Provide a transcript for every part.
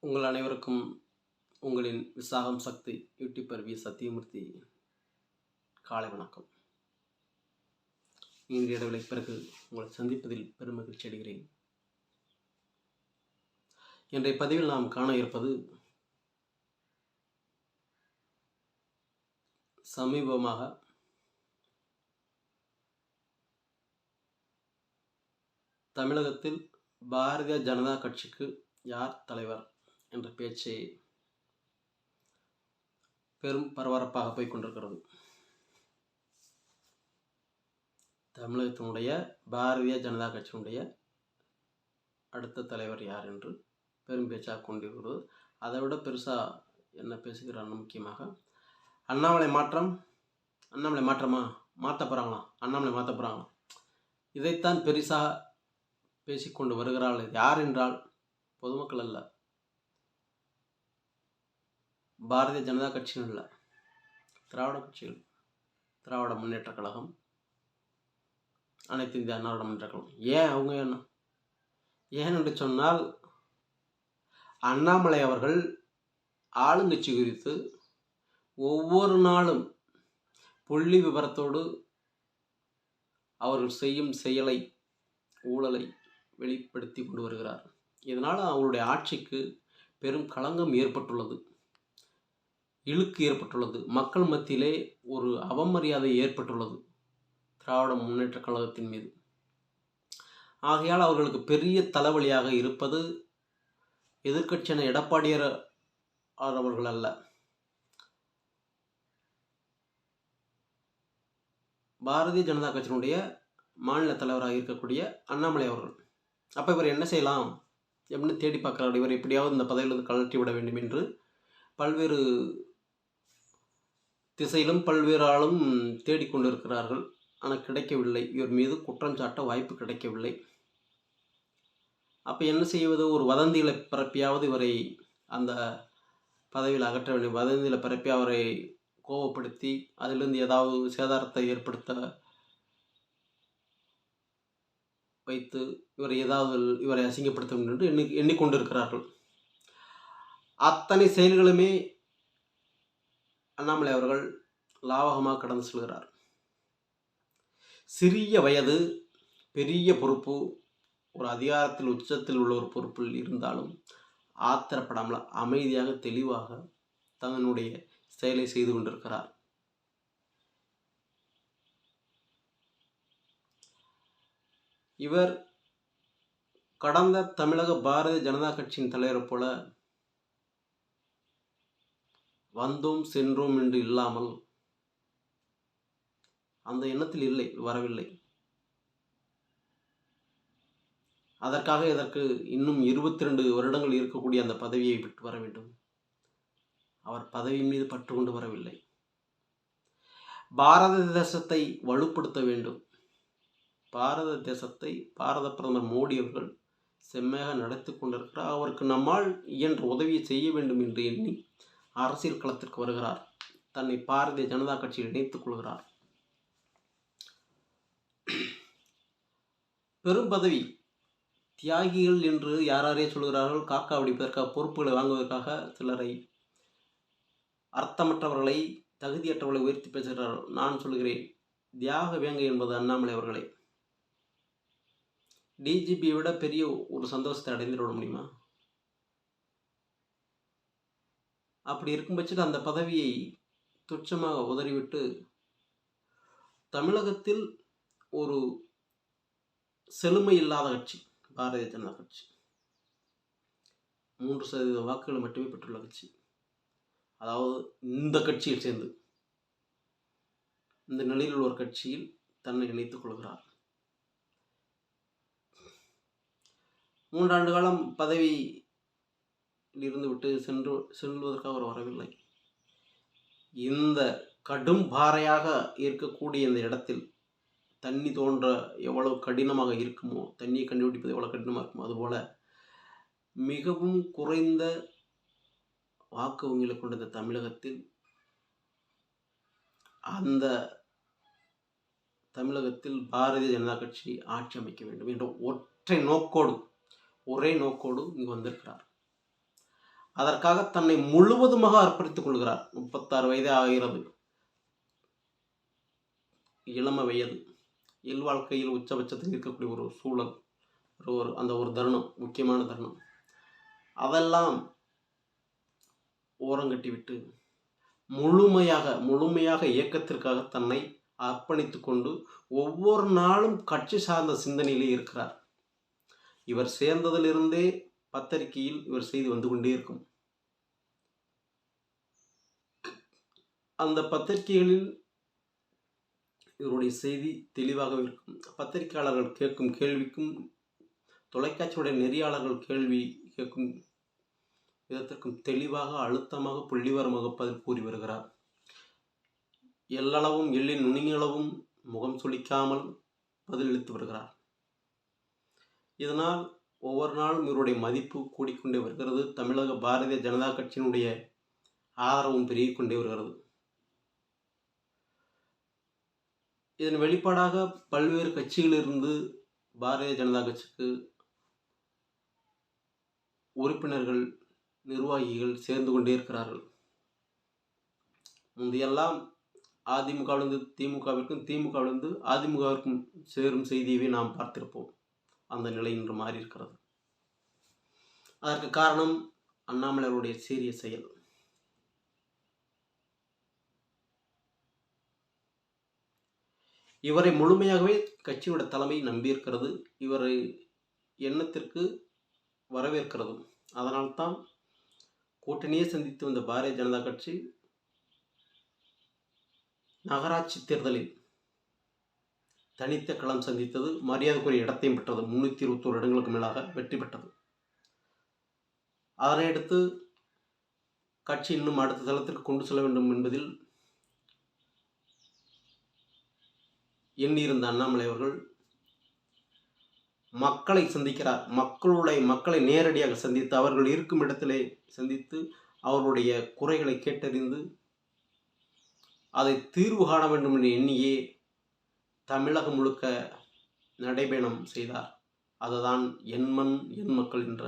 உங்கள் அனைவருக்கும் உங்களின் விசாகம் சக்தி யூடியூபர் வி சத்தியமூர்த்தி காலை வணக்கம். நீண்ட இடைவெளி பிறகு உங்களை சந்திப்பதில் பெருமகிழ்ச்சி அடைகிறேன். இன்றைய பதிவில் நாம் காண இருப்பது சமீபமாக தமிழகத்தில் பாரதிய ஜனதா கட்சிக்கு யார் தலைவர் என்ற பேச்சு பெரும் பரபரப்பாக போய் கொண்டிருக்கிறது. தமிழகத்தினுடைய பாரதிய ஜனதா கட்சியினுடைய அடுத்த தலைவர் யார் என்று பெரும் பேச்சாக கொண்டிருக்கிறது. அதை விட பெருசாக என்ன பேசுகிறான்னு முக்கியமாக அண்ணாமலை மாற்றமா மாற்ற போகிறாங்களா, அண்ணாமலை மாற்ற போகிறாங்களா, இதைத்தான் பெருசாக பேசிக்கொண்டு வருகிறார்கள். யார் என்றால் பொதுமக்கள் அல்ல, பாரதிய ஜனதா கட்சியும் இல்லை, திராவிட கட்சிகள், திராவிட முன்னேற்ற கழகம், அனைத்து இந்திய அண்ணா முன்னேற்ற கழகம். ஏன் அவங்க ஏனென்று சொன்னால், அண்ணாமலை அவர்கள் ஆளுங்கட்சி குறித்து ஒவ்வொரு நாளும் புள்ளி விவரத்தோடு அவர்கள் செய்யும் செயலை, ஊழலை வெளிப்படுத்தி கொண்டு வருகிறார். இதனால் அவருடைய ஆட்சிக்கு பெரும் களங்கம் ஏற்பட்டுள்ளது, இழுக்கு ஏற்பட்டுள்ளது, மக்கள் மத்தியிலே ஒரு அவமரியாதை ஏற்பட்டுள்ளது திராவிட முன்னேற்ற கழகத்தின் மீது. ஆகையால் அவர்களுக்கு பெரிய தலைவலியாக இருப்பது எதிர்க்கட்சியான எடப்பாடியார் அவர்கள் அல்ல, பாரதிய ஜனதா கட்சியினுடைய மாநில தலைவராக இருக்கக்கூடிய அண்ணாமலை அவர்கள். அப்போ இவர் என்ன செய்யலாம் எப்படின்னு தேடி பார்க்குறாரு. இவர் எப்படியாவது இந்த பதவியிலிருந்து கழற்றி விட வேண்டும் என்று பல்வேறு திசையிலும் பல்வேறு ஆளும் தேடிக்கொண்டிருக்கிறார்கள். ஆனால் கிடைக்கவில்லை, இவர் மீது குற்றம் சாட்ட வாய்ப்பு கிடைக்கவில்லை. அப்போ என்ன செய்வது? ஒரு வதந்திகளை பரப்பியாவது இவரை அந்த பதவியில் அகற்ற வேண்டும். வதந்தியில் பரப்பி அவரை கோபப்படுத்தி அதிலிருந்து ஏதாவது சேதாரத்தை ஏற்படுத்த வைத்து இவரை அசிங்கப்படுத்த வேண்டும் என்று எண்ணிக்கொண்டிருக்கிறார்கள். அத்தனை செயல்களுமே அண்ணாமலை அவர்கள் லாவகமாக கடந்து செல்கிறார். சிறிய வயது, பெரிய பொறுப்பு, ஒரு அதிகாரத்தில் உச்சத்தில் உள்ள ஒரு பொறுப்பில் இருந்தாலும் ஆத்திரப்படாமல் அமைதியாக தெளிவாக தன்னுடைய செயலை செய்து கொண்டிருக்கிறார். இவர் கடந்த தமிழக பாரதிய ஜனதா கட்சியின் தலைவரை போல வந்தோம் சென்றோம் என்று இல்லாமல் அந்த எண்ணத்தில் இல்லை, வரவில்லை. அதற்காக இதற்கு இன்னும் 22 வருடங்கள் இருக்கக்கூடிய அந்த பதவியை விட்டு வர வேண்டும். அவர் பதவி மீது பற்று கொண்டு வரவில்லை. பாரத தேசத்தை வலுப்படுத்த வேண்டும். பாரத தேசத்தை பாரத பிரதமர் மோடி அவர்கள் செம்மையாக நடத்தி கொண்டிருக்கிறார். அவருக்கு நம்மால் இயன்ற உதவியை செய்ய வேண்டும் என்று எண்ணி அரசியல் களத்திற்கு வருகிறார். தன்னை பாரதிய ஜனதா கட்சியில் இணைத்துக் கொள்கிறார். பெரும் பதவி, தியாகிகள் என்று யாரே சொல்கிறார்கள். காக்கா அடிப்பதற்காக, பொறுப்புகளை வாங்குவதற்காக சிலரை, அர்த்தமற்றவர்களை, தகுதியற்றவர்களை உயர்த்தி பேசுகிறார்கள். நான் சொல்கிறேன், தியாக வேங்கை என்பது அண்ணாமலை அவர்களே. டிஜிபியை விட பெரிய ஒரு சந்தோஷத்தை அடைந்துவிட முடியுமா? அப்படி இருக்கும் பட்சத்தில் அந்த பதவியை துச்சமாக உதறிவிட்டு தமிழகத்தில் ஒரு செழுமை இல்லாத கட்சி பாரதிய ஜனதா கட்சி, 3% வாக்குகளை மட்டுமே பெற்றுள்ள கட்சி, அதாவது இந்த கட்சியில் சேர்ந்து இந்த நிலையில் ஒரு கட்சியில் தன்னை இணைத்துக் கொள்கிறார். 3 ஆண்டு காலம் பதவியில் இருந்துவிட்டு செல்வதற்காக அவர் வரவில்லை. இந்த கடும் பாறையாக இருக்கக்கூடிய இந்த இடத்தில் தண்ணி தோன்ற எவ்வளவு கடினமாக இருக்குமோ, தண்ணியை கண்டுபிடிப்பது எவ்வளவு கடினமாக இருக்குமோ, அதுபோல மிகவும் குறைந்த வாக்கு வங்கிகளை கொண்ட இந்த தமிழகத்தில், அந்த தமிழகத்தில் பாரதிய ஜனதா கட்சி ஆட்சி அமைக்க வேண்டும் என்ற ஒரே நோக்கோடு இங்கு வந்திருக்கிறார். அதற்காக தன்னை முழுவதுமாக அர்ப்பணித்துக் கொள்கிறார். 36 வயதே ஆகிறது. இளம வயது, இல்வாழ்க்கையில் உச்சபட்சத்தில் இருக்கக்கூடிய ஒரு சூழல், அந்த ஒரு தருணம், முக்கியமான தருணம். அதெல்லாம் ஓரங்கட்டிவிட்டு முழுமையாக இயக்கத்திற்காக தன்னை அர்ப்பணித்து கொண்டு ஒவ்வொரு நாளும் கட்சி சார்ந்த சிந்தனையிலே இருக்கிறார். இவர் சேர்ந்ததிலிருந்தே பத்திரிகையில் இவர் செய்தி வந்து கொண்டே இருக்கும். அந்த பத்திரிகைகளில் இவருடைய செய்தி தெளிவாக இருக்கும். பத்திரிகையாளர்கள் கேட்கும் கேள்விக்கும், தொலைக்காட்சியுடைய நெறியாளர்கள் கேள்வி கேட்கும் விதத்திற்கும் தெளிவாக, அழுத்தமாக, புள்ளிவரமாக பதில் கூறி வருகிறார். எல்லளவும் எள்ளின் நுனியளவும் முகம் சுளிக்காமல் பதிலளித்து வருகிறார். இதனால் ஒவ்வொரு நாளும் இவருடைய மதிப்பு கூடிக்கொண்டே வருகிறது. தமிழக பாரதிய ஜனதா கட்சியினுடைய ஆதரவும் பெருகிக் கொண்டே வருகிறது. இதன் வெளிப்பாடாக பல்வேறு கட்சிகளிலிருந்து பாரதிய ஜனதா கட்சிக்கு உறுப்பினர்கள், நிர்வாகிகள் சேர்ந்து கொண்டே இருக்கிறார்கள். முந்தையெல்லாம் அதிமுகவிலிருந்து திமுகவிற்கும், திமுகவிலிருந்து அதிமுகவிற்கும் சேரும் செய்தியவே நாம் பார்த்திருப்போம். அந்த நிலை இன்று மாறி இருக்கிறது. அதற்கு காரணம் அண்ணாமலை அவருடைய சீரிய செயல். இவரை முழுமையாகவே கட்சியோட தலைமை நம்பியிருக்கிறது. இவரை எண்ணத்திற்கு வரவேற்கிறது. அதனால்தான் கூட்டணியே சந்தித்து வந்த பாரதிய ஜனதா கட்சி நகராட்சி தேர்தலில் தனித்த களம் சந்தித்தது, மரியாதைக்குரிய இடத்தையும் பெற்றது. 321 இடங்களுக்கு மேலாக வெற்றி பெற்றது. அதனை அடுத்து கட்சி இன்னும் அடுத்த தளத்திற்கு கொண்டு செல்ல வேண்டும் என்பதில் எண்ணியிருந்த அண்ணாமலை அவர்கள் மக்களை சந்திக்கிறார். மக்களை நேரடியாக சந்தித்து, அவர்கள் இருக்கும் இடத்திலே சந்தித்து, அவர்களுடைய குறைகளை கேட்டறிந்து அதை தீர்வு காண வேண்டும் என்று எண்ணியே தமிழகம் முழுக்க நடைபயணம் செய்தார். அதுதான் என் மண் என் மக்கள் என்ற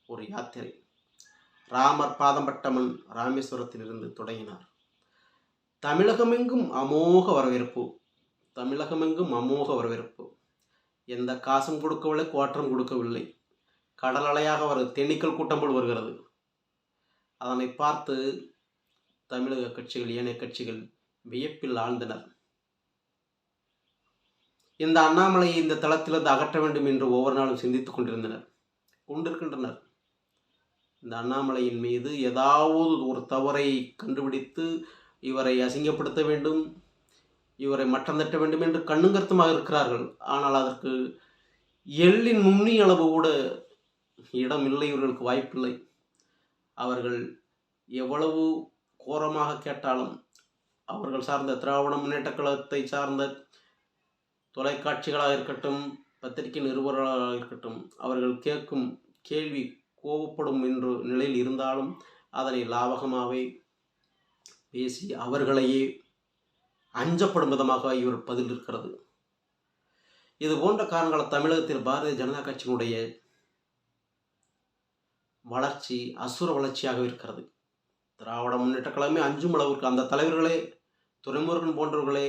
ஒரு யாத்திரை. ராமர் பாதம் பட்ட மண் ராமேஸ்வரத்திலிருந்து தொடங்கினார். தமிழகமெங்கும் அமோக வரவேற்பு. எந்த காசும் கொடுக்கவில்லை, குவாற்றம் கொடுக்கவில்லை. கடல் அலையாக தேனீக்கள் கூட்டம் போல் வருகிறது. அதனை பார்த்து தமிழக கட்சிகள், ஏனைய கட்சிகள் வியப்பில் ஆழ்ந்தனர். இந்த அண்ணாமலையை இந்த தளத்திலிருந்து அகற்ற வேண்டும் என்று ஒவ்வொரு நாளும் சிந்தித்துக் கொண்டிருக்கின்றனர். இந்த அண்ணாமலையின் மீது ஏதாவது ஒரு தவறை கண்டுபிடித்து இவரை அசிங்கப்படுத்த வேண்டும், இவரை மட்டம் தட்ட வேண்டும் என்று கண்ணும் கருத்துமாக இருக்கிறார்கள். ஆனால் அதற்கு எள்ளின் நுண்ணி அளவு கூட இடம் இல்லை, இவர்களுக்கு வாய்ப்பில்லை. அவர்கள் எவ்வளவு கோரமாக கேட்டாலும், அவர்கள் சார்ந்த திராவிட முன்னேற்ற கழகத்தை சார்ந்த தொலைக்காட்சிகளாக இருக்கட்டும், பத்திரிகை நிருபர்களாக இருக்கட்டும், அவர்கள் கேட்கும் கேள்வி கோபப்படும் என்ற நிலையில் இருந்தாலும் அதனை லாவகமாகவே பேசி அவர்களையே அஞ்சப்படும் விதமாக இவர் பதில் இருக்கிறது. இது போன்ற காரணங்களால் தமிழகத்தில் பாரதிய ஜனதா கட்சியினுடைய வளர்ச்சி அசுர வளர்ச்சியாக இருக்கிறது. திராவிட முன்னேற்ற கழகமே அஞ்சும் அளவிற்கு அந்த தலைவர்களே, துரைமுருகன் போன்றவர்களே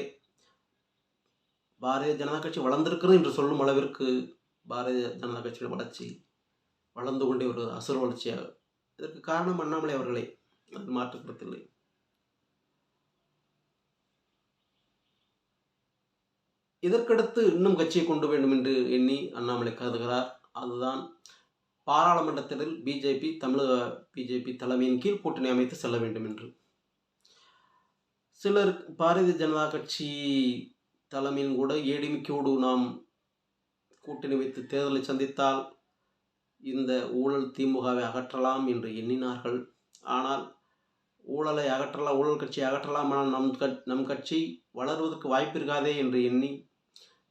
பாரதிய ஜனதா கட்சி வளர்ந்திருக்கிறது என்று சொல்லும் அளவிற்கு பாரதிய ஜனதா கட்சியின் வளர்ச்சி வளர்ந்து கொண்டே ஒரு அசுர வளர்ச்சியாக. இதற்கு காரணம் அண்ணாமலை அவர்களே, அது மாற்றுக்கருத்தில்லை. இதற்கடுத்து இன்னும் கட்சியை கொண்டு வேண்டும் என்று எண்ணி அண்ணாமலை கருதுகிறார். அதுதான் பாராளுமன்றத்தில் தமிழக பிஜேபி தலைமையின் கீழ் கூட்டணி அமைத்து செல்ல வேண்டும் என்று. சிலர் பாரதிய ஜனதா கட்சி தலைமையின் கூட ஏடிமிக்கோடு நாம் கூட்டணி வைத்து தேர்தலை சந்தித்தால் இந்த ஊழல் திமுகவை அகற்றலாம் என்று எண்ணினார்கள். ஆனால் ஊழலை அகற்றலாம், ஊழல் கட்சியை அகற்றலாம், ஆனால் நம் கட்சி வளர்வதற்கு வாய்ப்பு இருக்காதே என்று எண்ணி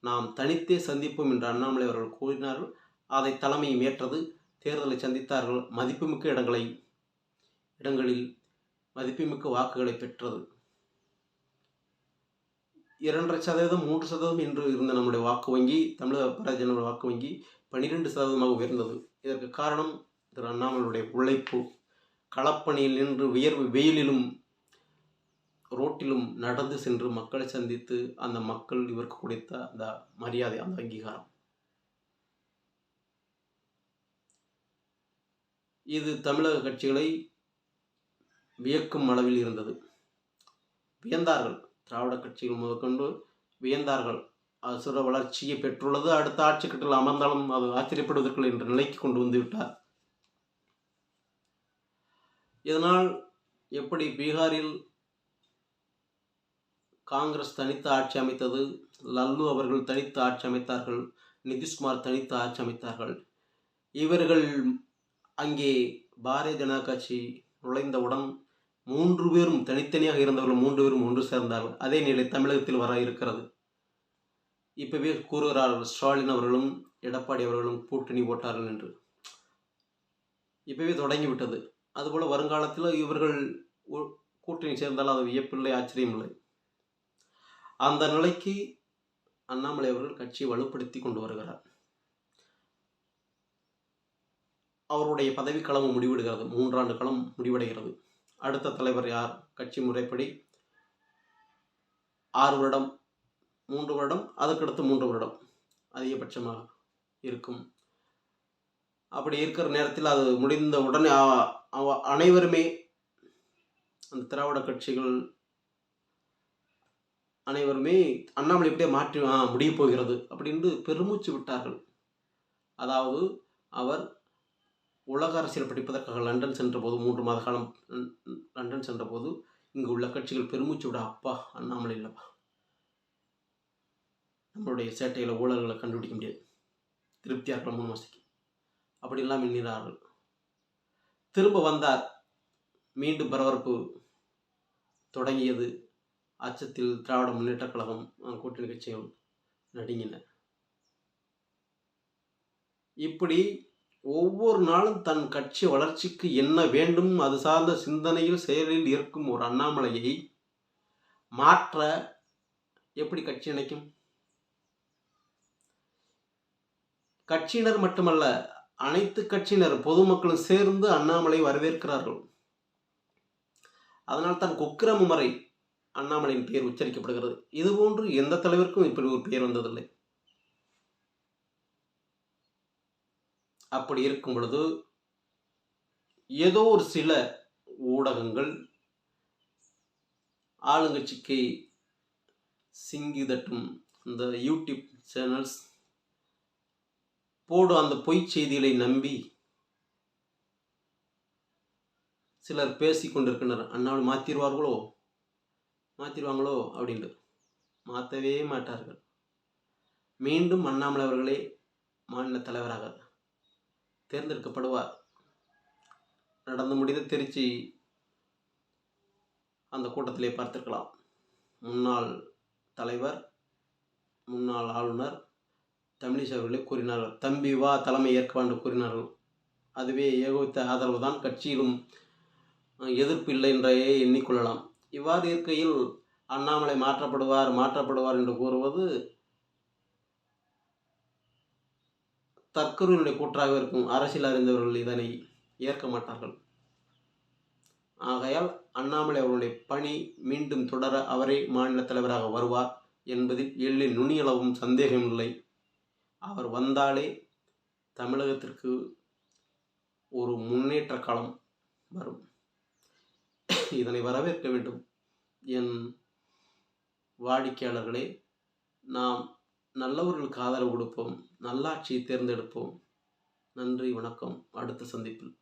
நாம் தனித்தே சந்திப்போம் என்று அண்ணாமலை அவர்கள் கூறினார்கள். அதை தலைமையும் ஏற்றது. தேர்தலை சந்தித்தார்கள். மதிப்புமிக்க இடங்களில் மதிப்புமிக்க வாக்குகளை பெற்றது. 2.5%, 3% என்று இருந்த நம்முடைய வாக்கு வங்கி, தமிழக பாரதிய ஜனதா வாக்கு வங்கி 12% உயர்ந்தது. இதற்கு காரணம் திரு அண்ணாமலையுடைய உழைப்பு, களப்பணியில் நின்று வியர்வு வெயிலிலும் ரோட்டிலும் நடந்து சென்று மக்களை சந்தித்து அந்த மக்கள் இவருக்கு கொடுத்த அந்த மரியாதை, அந்த அங்கீகாரம், இது தமிழக கட்சிகளை வியக்கும் அளவில் இருந்தது. வியந்தார்கள். திராவிட கட்சிகள் முதற்கொண்டு வியந்தார்கள். அசுர வளர்ச்சியை பெற்றுள்ளது, அடுத்த ஆட்சி கட்டில் அமர்ந்தாலும் அது ஆச்சரியப்படுவதற்குள் என்ற நிலைக்கு கொண்டு வந்து விட்டார். இதனால் எப்படி பீகாரில் காங்கிரஸ் தனித்து ஆட்சி அமைத்தது, லல்லு அவர்கள் தனித்து ஆட்சி அமைத்தார்கள், நிதிஷ்குமார் தனித்து ஆட்சி அமைத்தார்கள். இவர்கள் அங்கே பாரதிய ஜனதா கட்சி நுழைந்தவுடன் 3 பேரும் தனித்தனியாக இருந்தவர்கள் 3 பேரும் ஒன்று சேர்ந்தார்கள். அதே நிலை தமிழகத்தில் வர இருக்கிறது. இப்பவே கூறுகிறார்கள் ஸ்டாலின் அவர்களும் எடப்பாடி அவர்களும் கூட்டணி போட்டார்கள் என்று. இப்பவே தொடங்கிவிட்டது. அதுபோல வருங்காலத்தில் இவர்கள் கூட்டணி சேர்ந்தால் அது வியப்பில்லை, ஆச்சரியமில்லை. அந்த நிலைக்கு அண்ணாமலை அவர்கள் கட்சியை வலுப்படுத்தி கொண்டு வருகிறார். அவருடைய பதவிக்காலம் முடிவடைகிறது. 3 ஆண்டு காலம் முடிவடைகிறது. அடுத்த தலைவர் யார்? கட்சி முறைப்படி 6 வருடம், 3 வருடம், அதுக்கடுத்து 3 வருடம் அதிகபட்சமாக இருக்கும். அப்படி இருக்கிற நேரத்தில் அது முடிந்த உடனே அனைவருமே அந்த திராவிட கட்சிகள் அனைவருமே அண்ணாமலை இப்படியே மாற்றி முடிய போகிறது அப்படின்னு பெருமூச்சு விட்டார்கள். அதாவது அவர் உலக அரசியல் படிப்பதற்காக லண்டன் சென்றபோது 3 மாத காலம் லண்டன் சென்றபோது இங்கு உள்ள கட்சிகள் பெருமூச்சு விட, அப்பா அண்ணாமலை இல்லைப்பா, நம்மளுடைய சேட்டைகளை ஊழல்களை கண்டுபிடிக்க முடியாது, திருப்தியாக இருக்கலாம் 3 மாதத்துக்கு அப்படிலாம் எண்ணினார்கள். திரும்ப வந்தார். மீண்டும் பரபரப்பு தொடங்கியது. அச்சத்தில் திராவிட முன்னேற்ற கழகம் கூட்டணி கட்சிகள் நடுங்கின. இப்படி ஒவ்வொரு நாளும் தன் கட்சி வளர்ச்சிக்கு என்ன வேண்டும் அது சார்ந்த சிந்தனையில் செயலில் இருக்கும் ஒரு அண்ணாமலையை மாற்ற எப்படி கட்சி நினைக்கும்? கட்சியினர் மட்டுமல்ல, அனைத்து கட்சியினர் பொதுமக்களும் சேர்ந்து அண்ணாமலை வரவேற்கிறார்கள். அதனால் தான் கொக்கிரம முறை அண்ணாமலையின் பெயர் உச்சரிக்கப்படுகிறது. இதுபோன்று எந்த தலைவருக்கும் இப்படி ஒரு பெயர் வந்ததில்லை. அப்படி இருக்கும் பொழுது ஏதோ ஒரு சில ஊடகங்கள் ஆளுங்கட்சிக்கு சிங்கி தட்டும் இந்த யூடியூப் சேனல்ஸ் போடும் அந்த பொய் செய்திகளை நம்பி சிலர் பேசி கொண்டிருக்கின்றனர். அண்ணாமலை மாற்றிடுவாங்களோ அப்படின்ட்டு. மாற்றவே மாட்டார்கள். மீண்டும் அண்ணாமலை அவர்களே மாநில தலைவராக தேர்ந்தெடுக்கப்படுவார். நடந்து முடிந்த திருச்சி அந்த கூட்டத்திலே பார்த்திருக்கலாம். முன்னாள் தலைவர், முன்னாள் ஆளுநர் தமிழிசை அவர்களே கூறினார்கள், தம்பி வா தலைமை ஏற்க என்று கூறினார்கள். அதுவே ஏகோபித்த ஆதரவு தான். கட்சியிலும் எதிர்ப்பு இல்லை என்றே எண்ணிக்கொள்ளலாம். இவ்வாறு இருக்கையில் அண்ணாமலை மாற்றப்படுவார் என்று கூறுவது தற்கொலையினுடைய கூற்றாக இருக்கும். அரசியல் அறிந்தவர்கள் இதனை ஏற்க மாட்டார்கள். ஆகையால் அண்ணாமலை அவர்களுடைய பணி மீண்டும் தொடர அவரே மாநில தலைவராக வருவார் என்பதில் எள்ளில் நுனியளவும் சந்தேகமில்லை. அவர் வந்தாலே தமிழகத்திற்கு ஒரு முன்னேற்ற காலம் வரும். இதனை வரவேற்க வேண்டும். என் வாடிக்கையாளர்களே, நாம் நல்லவர்களுக்கு ஆதரவு கொடுப்போம், நல்லாட்சியை தேர்ந்தெடுப்போம். நன்றி, வணக்கம். அடுத்த சந்திப்பில்